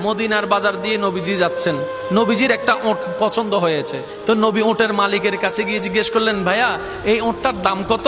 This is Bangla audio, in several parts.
মদিনার বাজার দিয়ে নবীজি যাচ্ছেন, নবীজির একটা ওট পছন্দ হয়েছে। তো নবী ওটের মালিকের কাছে গিয়ে জিজ্ঞেস করলেন, ভাইয়া এই ওটটার দাম কত?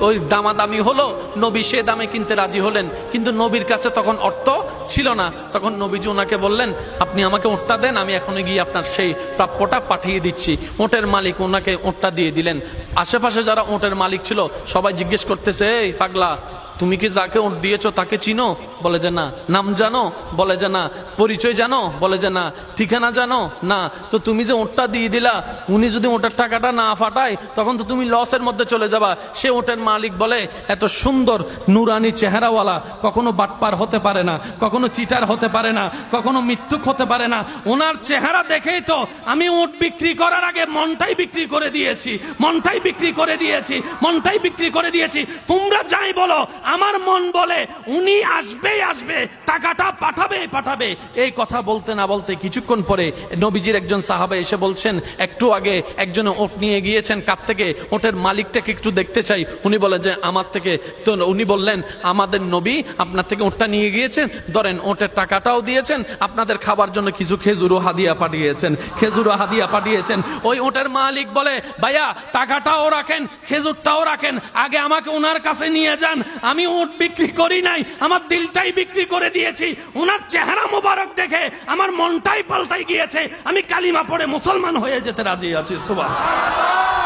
ওই দামাদামি হলো, নবী সে দামে কিনতে রাজি হলেন, কিন্তু নবীর কাছে তখন অর্থ ছিল না। তখন নবীজি ওনাকে বললেন, আপনি আমাকে ওটটা দেন, আমি এখনই গিয়ে আপনার সেই প্রাপ্যটা পাঠিয়ে দিচ্ছি। ওটের মালিক ওনাকে ওটটা দিয়ে দিলেন। আশেপাশে যারা ওটের মালিক ছিল সবাই জিজ্ঞেস করতেছে, এই পাগলা, তুমি কি যাকে ওট দিয়েছো তাকে চিনো? বলে যে না। নাম জানো? বলে যে না। পরিচয় জানো? বলে যে না। ঠিকানা জানো? না। তো তুমি যে ওটটা দিয়ে দিলা, উনি যদি ওটার টাকাটা না ফাটায় তখন তো তুমি লসের মধ্যে চলে যাবা। সে ওটের মালিক বলে, এত সুন্দর নুরানি চেহারাওয়ালা কখনো বাটপার হতে পারে না, কখনো চিটার হতে পারে না, কখনো মৃত্যুক হতে পারে না। ওনার চেহারা দেখেই তো আমি ওট বিক্রি করার আগে মনটাই বিক্রি করে দিয়েছি, মনটাই বিক্রি করে দিয়েছি, মনটাই বিক্রি করে দিয়েছি। তোমরা যাই বলো, আমার মন বলে উনি আসবেই আসবে, টাকাটা পাঠাবেই পাঠাবে। এই কথা বলতে না বলতে কিছুক্ষণ পরে নবীজির একজন সাহাবা এসে বলছেন, একটু আগে একজন ওট নিয়ে গিয়েছেন, কাছ থেকে ওটের মালিকটাকে একটু দেখতে চাই। উনি বলে যে আমার থেকে। তো উনি বললেন, আমাদের নবী আপনার থেকে ওটটা নিয়ে গিয়েছেন, ধরেন ওটের টাকাটাও দিয়েছেন, আপনাদের খাবার জন্য কিছু খেজুরও হাদিয়া পাঠিয়েছেন, খেজুরও হাদিয়া পাঠিয়েছেন। ওই ওটের মালিক বলে, ভাইয়া টাকাটাও রাখেন, খেজুরটাও রাখেন, আগে আমাকে ওনার কাছে নিয়ে যান। আমি ওট বিক্রি করি নাই, আমার দিলটাই বিক্রি করে দিয়েছি। ওনার চেহারা মোবারক দেখে আমার মনটাই পাল্টাই গিয়েছে, আমি কালিমা পড়ে মুসলমান হয়ে যেতে রাজি আছি। সুবহানাল্লাহ।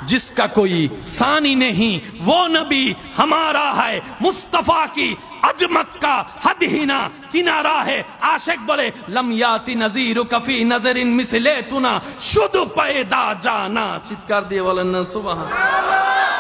जिसका कोई सानी नहीं वो नबी हमारा है, मुस्तफा की अजमत का हद ही ना किनारा है। आशिक बोले, लम याति नजीर कफी नजरिन मिसले तुना शुद्ध पैदा जाना। चित्कार दिए बोलेन ना सुबहान।